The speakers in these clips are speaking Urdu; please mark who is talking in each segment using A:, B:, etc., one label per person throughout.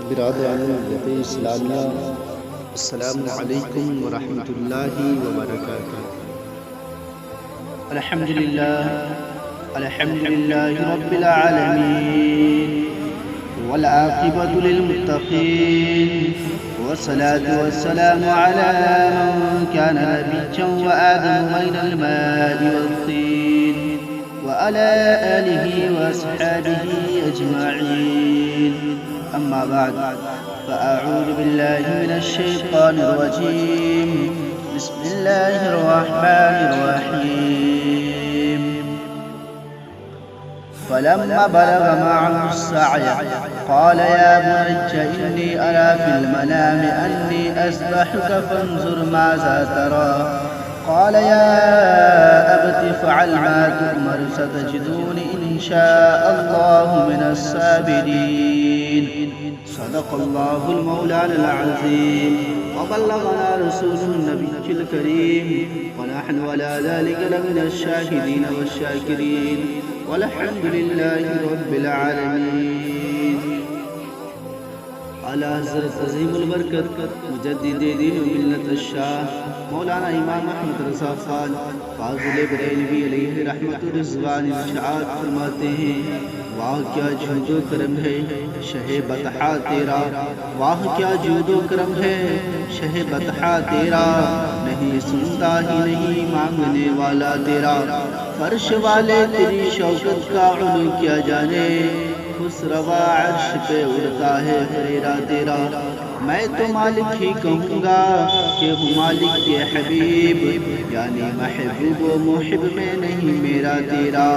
A: برادران ملت اسلامیہ، السلام علیکم ورحمۃ اللہ وبرکاتہ۔
B: الحمد لله رب العالمين والعاقبة للمتقين والصلاة والسلام على من كان نبيا وآدم بين الماء والطين وعلى آله وأصحابه أجمعين، أما بعد فأعوذ بالله من الشيطان الرجيم، بسم الله الرحمن الرحيم. فلما بلغ معه السعي قال يا بني إني أرى في المنام أني أذبحك فانظر ماذا ترى. قال يا أبت افعل ما تؤمر ستجدني إن شاء الله من الصابرين. صدق الله المولانا العظيم وبلغنا رسوله النبي الكريم، ونحن على ذلك لمن الشاهدين والشاكرين، والحمد لله رب العالمین۔ اعلیٰ حضرت عظیم البرکت مجدد دین و ملت الشاہ مولانا امام احمد رضا خان فاضل بریلوی علیہ رحمت رضوان ارشاد فرماتے ہیں، واہ کیا جود و کرم ہے شہ بطحا تیرا، واہ کیا جود و کرم ہے شہ بطحا تیرا، نہیں سنتا ہی نہیں مانگنے والا تیرا، فرش والے تیری شوکت کا علو کیا جانے، خسروا عرش پہ اڑتا ہے فریرا تیرا، میں تو مالک ہی کہوں گا کہ ہوں مالک کے حبیب، یعنی محبوب و محب میں نہیں میرا تیرا،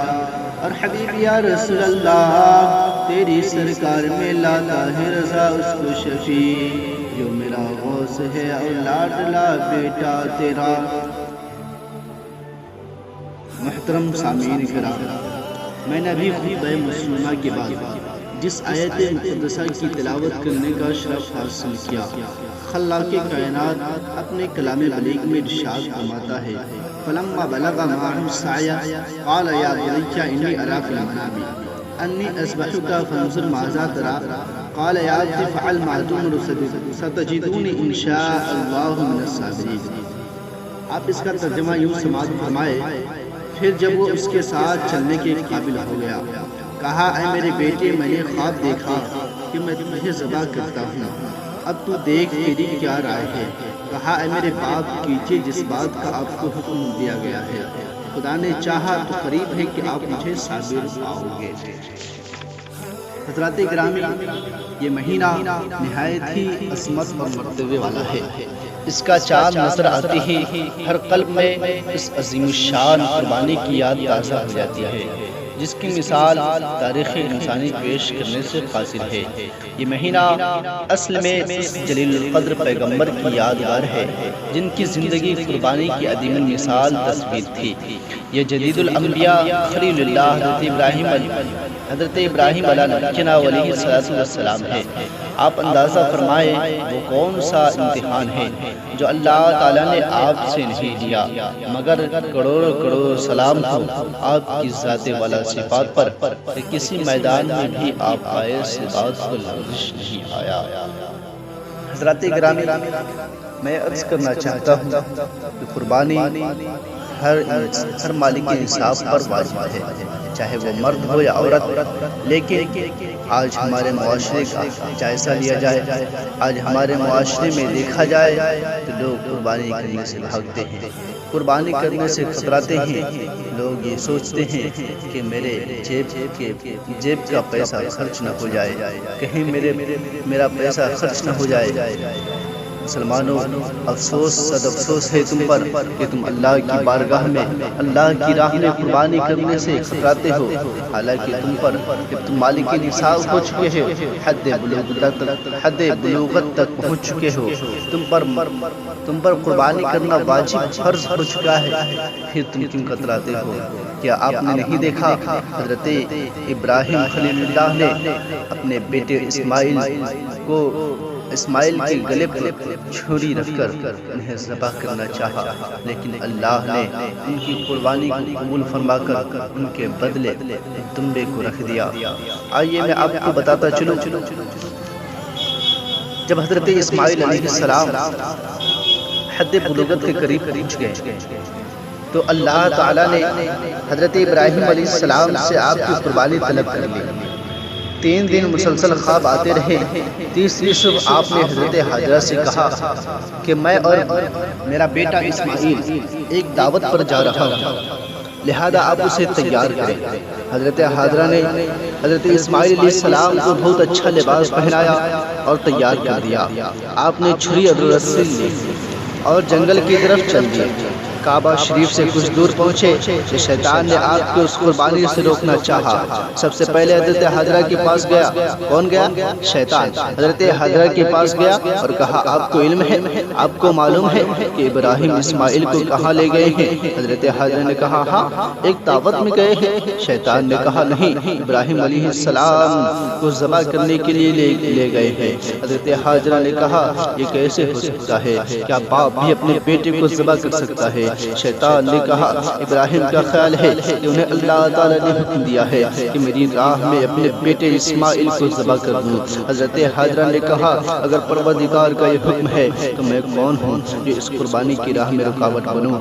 B: اور حبیب یا رسول اللہ تیری سرکار میں لاتا ہے رضا اس کو شفیع، جو میرا غوث ہے اور لاڈلا بیٹا تیرا۔ محترم سامعین کرام، میں نے ابھی خطبہ مسلمہ کے بعد جس آیت مقدسہ کی تلاوت کرنے کا شرف حاصل کیا، خلاق کائنات اپنے کلام بلیغ میں ارشاد فرماتا ہے، فلما بلغ معه السعی قال یا بنی انی اری فی المنام انی اذبحک فانظر ماذا تری، قال یا ابت افعل ما تؤمر ستجدنی ان شاء اللہ من الصابرین۔ آپ اس کا ترجمہ یوں سماعت فرمائے، پھر جب وہ اس کے ساتھ چلنے کے قابل ہو گیا، کہا اے میرے بیٹے میں نے خواب دیکھا کہ میں تمہیں ذبح کرتا ہوں، اب تو دیکھ تیری کیا رائے ہے؟ کہا اے میرے باپ کیجئے جس بات کا آپ کو حکم دیا گیا ہے، خدا نے چاہا تو قریب ہے کہ آپ مجھے صابر پاؤ گے۔ حضرات گرامی، یہ مہینہ نہایت ہی عظمت اور مرتبے والا ہے، اس کا چاند نظر آتے ہی ہر قلب میں اس عظیم الشان قربانی کی یاد تازہ ہو جاتی ہے، جس کی مثال تاریخ انسانی پیش کرنے سے قاصر ہے۔ یہ مہینہ اصل میں جلیل القدر پیغمبر کی یادگار ہے، جن کی زندگی قربانی کی عظیم مثال تصویر تھی۔ یہ جدید الانبیاء خلیل اللہ حضرت ابراہیم علیہ نبینا و علیہ السلام ہے۔ آپ اندازہ فرمائیں وہ کون سا امتحان ہے جو اللہ تعالیٰ نے آپ سے نہیں لیا، مگر کروڑوں کروڑ سلام ہو آپ کی ذات والا صفات پر، کہ کسی میدان میں بھی آپ آئے سے بات کو لغزش نہیں آیا۔ حضرات گرامی، میں عرض کرنا چاہتا ہوں کہ قربانی ہر مالک انصاف پر واجب ہے، چاہے وہ مرد ہو یا عورت، لیکن آج ہمارے معاشرے کا جائزہ لیا جائے، آج ہمارے معاشرے میں دیکھا جائے تو لوگ قربانی کرنے سے بھاگتے ہیں، قربانی کرنے سے کتراتے ہیں، لوگ یہ سوچتے ہیں کہ میرے جیب کا پیسہ خرچ نہ ہو جائے، کہیں میرا پیسہ خرچ نہ ہو جائے۔ مسلمانوں، افسوس صد افسوس ہے تم پر کہ تم اللہ کی بارگاہ میں اللہ کی راہ میں قربانی کرنے سے کتراتے ہو، حالانکہ تم پر کہ تم مالک نصاب ہو چکے ہو، حد بلوغت تک پہنچ چکے ہو، تم پر قربانی کرنا واجب فرض ہو چکا ہے، پھر تم کیوں کتراتے ہو؟ کیا آپ نے نہیں دیکھا حضرت ابراہیم خلیل اللہ نے اپنے بیٹے اسماعیل کے گلے پر چھری رکھ کر انہیں ذبح کرنا چاہا، لیکن اللہ نے ان کی قربانی کو قبول فرما کر ان کے بدلے دمبے کو رکھ دیا۔ آئیے میں آپ کو بتاتا چلوں جب حضرت اسماعیل علیہ السلام حد بلوغت کے قریب پہنچ گئے تو اللہ تعالیٰ نے حضرت ابراہیم علیہ السلام سے آپ کی قربانی طلب کر لی۔ 3 دن مسلسل خواب آتے رہے۔ تیسری صبح آپ نے حضرت حاجرہ سے کہا کہ میں اور میرا بیٹا اسماعیل ایک دعوت پر جا رہا ہوں، لہذا آپ اسے تیار کریں۔ حضرت حاجرہ نے حضرت اسماعیل علیہ السلام کو بہت اچھا لباس پہنایا اور تیار کر دیا۔ آپ نے چھری اور رسی لی اور جنگل کی طرف چل دیے۔ کعبہ شریف سے کچھ دور پہنچے کہ شیطان نے آپ کو اس قربانی سے روکنا چاہا۔ سب سے پہلے حضرت حاجرہ کے پاس گیا۔ کون گیا؟ شیطان۔ حضرت حاجرہ کے پاس گیا اور کہا آپ کو علم ہے، آپ کو معلوم ہے کہ ابراہیم اسماعیل کو کہاں لے گئے ہیں؟ حضرت حاجرہ نے کہا ہاں، ایک دعوت میں گئے ہیں۔ شیطان نے کہا نہیں، ابراہیم علیہ السلام کو ذبح کرنے کے لیے لے گئے ہیں۔ حضرت حاجرہ نے کہا یہ کیسے ہو سکتا ہے؟ کیا باپ بھی اپنے بیٹے کو ذبح کر سکتا ہے؟ شیطان نے کہا ابراہیم کا خیال ہے کہ انہیں اللہ تعالیٰ نے حکم دیا ہے کہ میری راہ میں اپنے بیٹے اسماعیل کو ذبح کر دوں۔ حضرت حاجرہ نے کہا اگر پروردگار کا یہ حکم ہے تو میں کون ہوں جو اس قربانی کی راہ میں رکاوٹ بنوں؟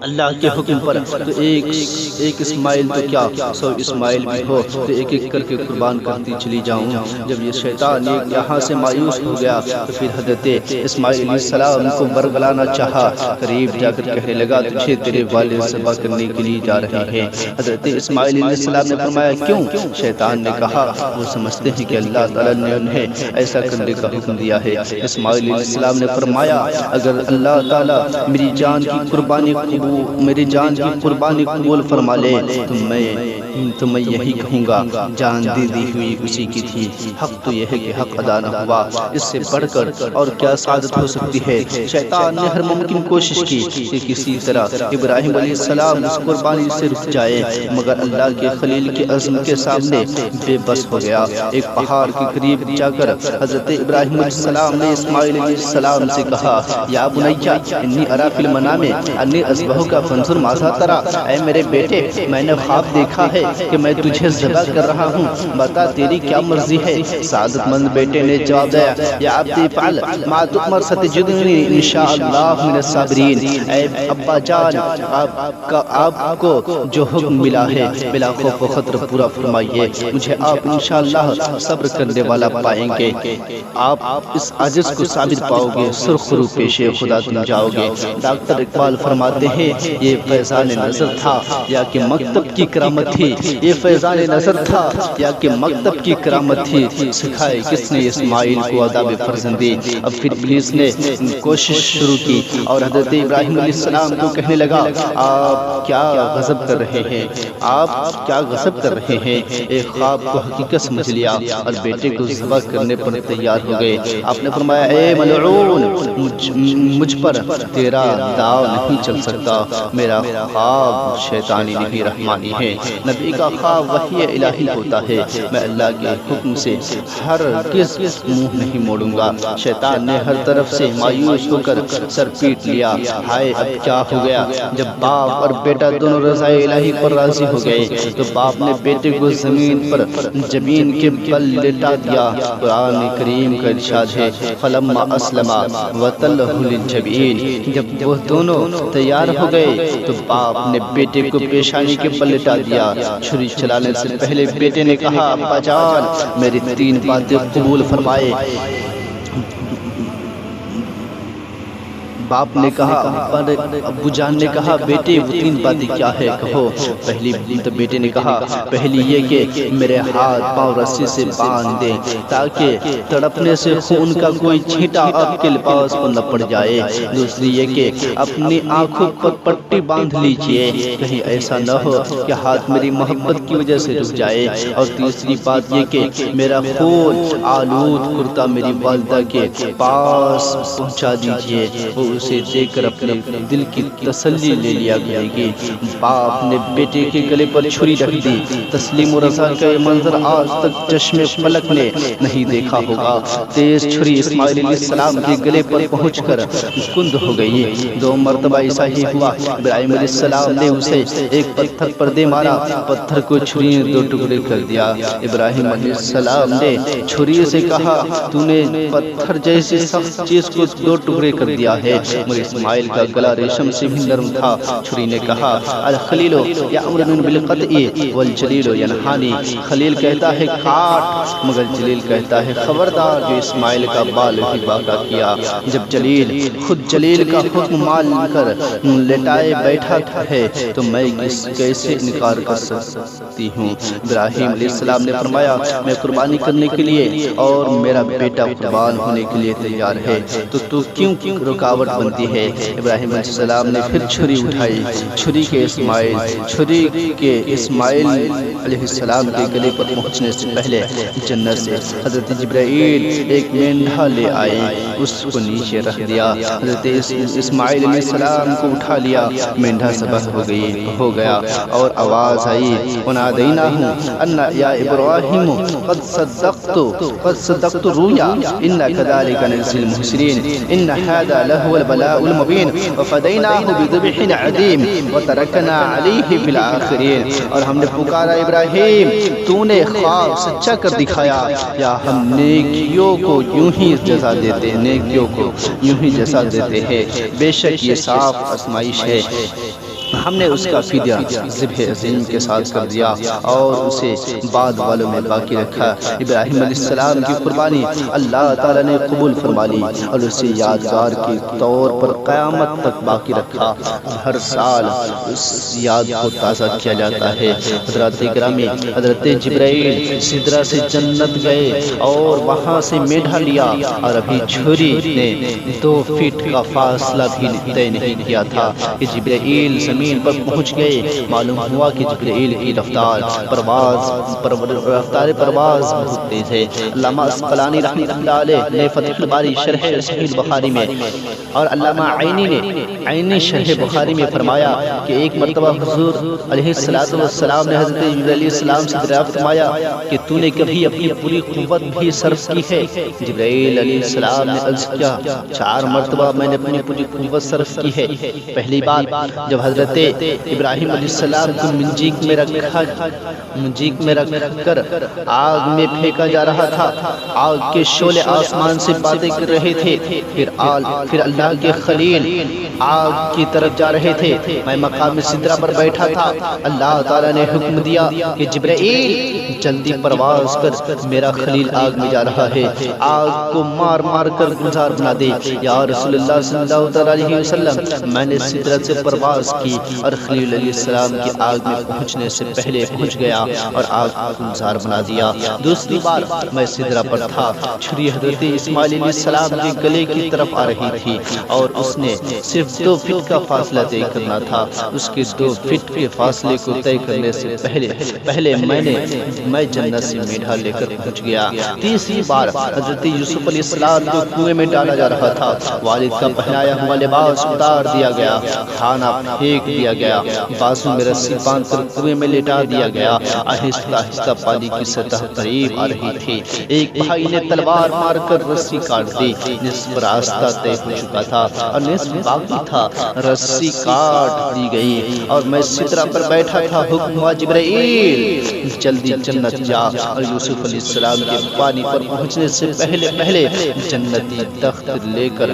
B: اللہ کے حکم پر تو ایک اسماعیل تو کیا 100 اسماعیل بھی ہو تو ایک ایک کر کے قربان کرتی چلی جاؤں۔ جب یہ شیطان یہاں سے مایوس ہو گیا تو پھر حضرت اسماعیل علیہ السلام کو برگلانا چاہا، قریب جا کر کہنے لگا تجھے تیرے والد ذبح کرنے کے لیے جا رہے ہیں۔ حضرت اسماعیل علیہ السلام نے فرمایا کیوں؟ شیطان نے کہا وہ سمجھتے ہیں کہ اللہ تعالیٰ نے انہیں ایسا کرنے کا حکم دیا ہے۔ اسماعیل علیہ السلام نے فرمایا اگر اللہ تعالیٰ میری جان کی قربانی قبول فرما لے تو میں یہی کہوں گا جان دی ہوئی اسی کی تھی۔ حق تو یہ ہے کہ حق ادا نہ ہوا، اس سے بڑھ کر اور کیا سعادت ہو سکتی ہے؟ شیطان نے ہر ممکن کوشش کی کہ کسی طرح ابراہیم علیہ السلام اس قربانی سے رک جائے، مگر اللہ کے خلیل کے عزم کے سامنے بے بس ہو گیا۔ ایک پہاڑ کے قریب جا کر حضرت ابراہیم علیہ السلام نے اسماعیل علیہ السلام سے کہا یا بنیا انی ارا فی المنام انی اذبحک فانظر ماذا تری، اے میرے بیٹے میں نے خواب دیکھا ہے کہ میں تجھے ذبح کر رہا ہوں، بتا تیری کیا مرضی ہے؟ سعادت مند بیٹے نے جواب دیا یا عبدی فعل ما تؤمر ستجدنی انشاءاللہ من الصابرین، اے ابا جان آپ کو جو حکم ملا ہے بلا خوف و خطر پورا فرمائیے، مجھے آپ انشاءاللہ صبر کرنے والا پائیں گے۔ آپ اس عجز کو ثابت پاؤ گے، سرخ رو پیش خدا تم جاؤ گے۔ ڈاکٹر اقبال فرماتے ہیں یہ فیضان نظر تھا یا کہ مکتب کی کرامت تھی، یہ فیضان نظر تھا یا کہ مکتب کی کرامت تھی، سکھائے کس نے اسماعیل کو آداب فرزندی۔ اب پھر ابلیس نے کوشش شروع کی اور حضرت ابراہیم علیہ السلام کو کہنے لگا آپ کیا غضب کر رہے ہیں، آپ کیا غضب کر رہے ہیں؟ ایک خواب کو حقیقت سمجھ لیا اور بیٹے کو ذبح کرنے پر تیار ہو گئے۔ آپ نے فرمایا اے ملعون مجھ پر تیرا داؤ نہیں چل سکتا، میرا خواب شیطانی نہیں رحمانی ہے۔ نبی کا خواب وحی الہی ہوتا ہے، میں اللہ کے حکم سے ہرگز منہ نہیں موڑوں گا۔ شیطان نے ہر طرف سے مایوس ہو کر سر پیٹ لیا، ہائے اب کیا ہو گیا؟ جب باپ اور بیٹا دونوں رضائے الہی پر راضی ہو گئے تو باپ نے بیٹے کو زمین کے بل لٹا دیا۔ قرآن کریم کا ارشاد ہے فلما اسلما وتلہ للجبین، جب وہ دونوں تیار ہو گئے تو باپ نے بیٹے کو پیشانی کے بل لٹا دیا۔ چھری چلانے سے پہلے بیٹے نے کہا ابا جان میری 3 باتیں قبول فرمائے۔ باپ نے کہا ابو جان نے کہا بیٹے وہ 3 باتیں کیا ہے کہو؟ پہلی بیٹے نے کہا پہلی یہ کہ میرے ہاتھ پاؤں رسی سے باندھ دیں تاکہ تڑپنے سے خون کا کوئی چھینٹا آپ کے لباس پر نہ پڑ جائے۔ دوسری یہ کہ اپنی آنکھوں پر پٹی باندھ لیجئے، کہیں ایسا نہ ہو کہ ہاتھ میری محبت کی وجہ سے رک جائے۔ اور تیسری بات یہ کہ میرا خون آلود کرتا میری والدہ کے پاس پہنچا دیجئے، وہ اسے دیکھ کر اپنے دل کی تسلی لے لیا گئی کہ باپ نے بیٹے کے گلے پر چھری رکھ دی۔ تسلیم و رضا کا یہ منظر آج تک چشم فلک نے نہیں دیکھا ہوگا۔ تیز چھری اسماعیل علیہ السلام کے گلے پر پہنچ کر کند ہو گئی۔ 2 مرتبہ ایسا ہی ہوا۔ ابراہیم علیہ السلام نے اسے ایک پتھر پر دے مارا، پتھر کو چھری نے 2 ٹکڑے کر دیا۔ ابراہیم علیہ السلام نے چھری سے کہا تو نے پتھر جیسی سخت چیز کو 2 ٹکڑے کر دیا ہے۔ مگر اسماعیل کا گلا ریشم سے بھی نرم تھا۔ چھری نے کہا الخلیل یأمرنی بالقطع والجلیل ینہانی، خلیل کہتا ہے کاٹ مگر جلیل کہتا ہے خبردار۔ جو اسماعیل کا بال بھی باقا کیا۔ جب جلیل خود جلیل کا حکم مان کر لٹائے بیٹھا ہے تو میں کیسے انکار کر سکتی ہوں؟ ابراہیم علیہ السلام نے فرمایا میں قربانی کرنے کے لیے اور میرا بیٹا قربان ہونے کے لیے تیار ہے، تو کیوں رکاوٹ بنتی ہے؟ ابراہیم علیہ السلام نے پھر چھری اٹھائی۔ چھری کے اسماعیل علیہ السلام کے گلے پر پہنچنے سے پہلے جنت سے حضرت جبرائیل ایک مینڈھا لے آئے، اس کو نیچے رکھ دیا۔ حضرت اسماعیل علیہ السلام کو اٹھا لیا، مینڈھا ذبح ہو گیا اور آواز آئی ونادیناہ ان یا ابراہیم قد صدقت رؤیا انا کذلک نجزی المحسنین ان ھذا لہو البلاء المبین وفدیناہ بذبح عظیم وترکنا علیہ فی الآخرین۔ اور ہم نے پکارا ابراہیم تو نے خواب سچا کر دکھایا، یا ہم نیکیوں کو یوں ہی جزا دیتے ہیں، نیکیوں کو یوں ہی جزا دیتے ہیں، بے شک یہ صاف آزمائش ہے۔ ہم نے اس کا فدیہ ذبح عظیم کے ساتھ کر دیا اور اسے بعد والوں میں باقی رکھا۔ ابراہیم علیہ السلام کی قربانی اللہ تعالیٰ نے قبول فرما لی اور اسے یادگار کے طور پر قیامت تک باقی رکھا۔ ہر سال اس یاد کو تازہ کیا جاتا ہے۔ حضرات گرامی، حضرت جبرائیل سدرہ سے جنت گئے اور وہاں سے میڈھا لیا، اور ابھی چھری نے 2 فٹ کا فاصلہ بھی طے نہیں کیا تھا کہ جبرائیل زمین پر پہنچ گئے۔ معلوم ہوا کہ جبرائیل کی رفتار پرواز بہت تیز ہے۔ علامہ عسقلانی رحمۃ اللہ علیہ نے فتح الباری شرح صحیح بخاری میں اور علامہ عینی نے عینی شرح بخاری میں فرمایا کہ ایک مرتبہ حضور علیہ السلام نے حضرت جبرائیل علیہ السلام سے دریافت فرمایا کہ تو نے کبھی اپنی پوری قوت بھی صرف کی ہے؟ جبرائیل علیہ السلام نے عرض کیا 4 مرتبہ میں نے اپنی پوری قوت صرف کی ہے۔ پہلی بار جب حضرت ابراہیم علیہ السلام کو منجیک میں رکھ کر آگ میں پھینکا جا رہا تھا، آگ کے شعلے آسمان سے باتیں کر رہے تھے، پھر اللہ کے خلیل آگ کی طرف جا رہے تھے، میں مقام سدرہ پر بیٹھا تھا۔ اللہ تعالیٰ نے حکم دیا کہ جبرائیل جلدی پرواز کر، میرا خلیل آگ میں جا رہا ہے، آگ کو مار مار کر گلزار بنا دے۔ یا رسول اللہ صلی اللہ علیہ وسلم، میں نے سدرہ سے پرواز کی اور خلیل علیہ السلام کی آگ میں پہنچنے سے پہلے پہنچ گیا اور آگ کو گلزار بنا دیا۔ دوسری بار میں سدرہ پر تھا، چھری حضرت اسماعیل علیہ السلام کے گلے کی طرف آ رہی تھی اور اس نے صرف 2 فٹ کا فاصلہ طے کرنا تھا۔ اس کے 2 فٹ کے فاصلے کو طے کرنے سے پہلے میں جنت سے میڈھا لے کر پہنچ گیا۔ تیسری بار حضرت یوسف علیہ السلام کو کنویں میں ڈالا جا رہا تھا، والد کا پہنایا ہوا لباس اتار دیا گیا، کھانا پھینک دیا گیا، بازو میں رسی باندھ کر کنویں میں لٹا دیا گیا۔ آہستہ آہستہ پانی کی سطح قریب آ رہی تھی۔ ایک بھائی نے تلوار مار کر رسی کاٹ دی، نصف راستہ طے ہو چکا تھا اور نصف باقی تھا۔ رسی کاٹ دی گئی اور میں سدرہ پر بیٹھا تھا۔ حکم ہوا جبرائیل جلدی جنت جا اور یوسف علیہ السلام کے پانی پر پہنچنے سے پہلے جنتی تخت لے کر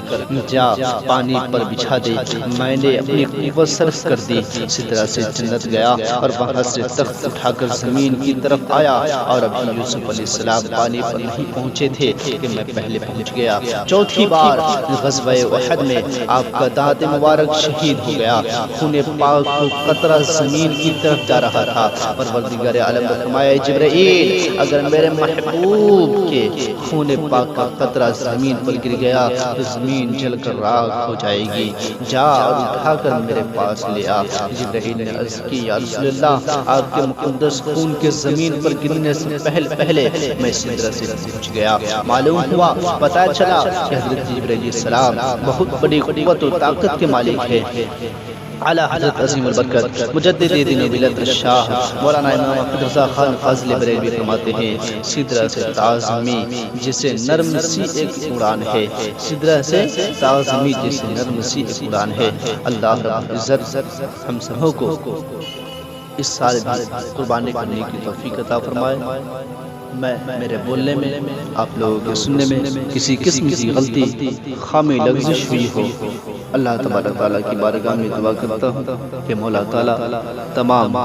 B: جا پانی پر بچھا دے۔ میں نے اپنی قوت صرف کر دی، سدرہ سے جنت گیا اور وہاں سے تخت اٹھا کر زمین کی طرف آیا اور ابھی یوسف علیہ السلام پانی پر نہیں پہنچے تھے کہ میں پہلے پہنچ گیا۔ چوتھی بار غزوہ احد میں آپ کا دانت مبارک شہید ہو گیا، خون پاک کو قطرہ زمین کی طرف جا رہا تھا۔ پروردگار عالم نے فرمایا جبرائیل اگر میرے محبوب کے خون پاک کا قطرہ زمین پر گر گیا تو زمین جل کر راکھ ہو جائے گی، جا اور اٹھا کر میرے پاس لے آ۔ جبرائیل نے عرض کی یا رسول اللہ آپ کے مقدس خون کے زمین پر گرنے سے پہلے میں سدرہ سے پہنچ گیا۔ معلوم ہوا، پتہ چلا کہ حضرت جبرائیل السلام بہت بڑی قوت و طاقت کے مالک ہے۔ اعلیٰ حضرت عظیم البرکت مجدد دین و ملت شاہ مولانا امام احمد رضا خان فاضل بریلوی فرماتے ہیں سدرہ سے تعظمی جسے نرم سی ایک اڑان ہے، سدرہ سے تعظمی جسے نرم سی ایک اڑان ہے۔ اللہ رب العزت ہم سبوں کو اس سال بھی قربانی کرنے کی توفیق عطا فرمائے۔ میں میرے بولنے میں آپ لوگوں کے سننے میں کسی قسم کی غلطی خامی لغزش ہوئی ہو، اللہ تبارک تعالیٰ کی بارگاہ میں دعا کرتا ہوں کہ مولا تعالیٰ تمام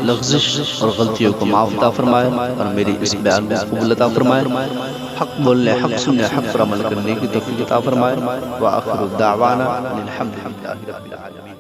B: لغزش اور غلطیوں کو معاف عطا فرمائے اور میری اس بیان کو قبول عطا فرمائے، حق بولنے، حق سننے، حق پر عمل کرنے کی توفیق عطا فرمائے۔ وآخر دعوانا الحمد للہ رب العالمین۔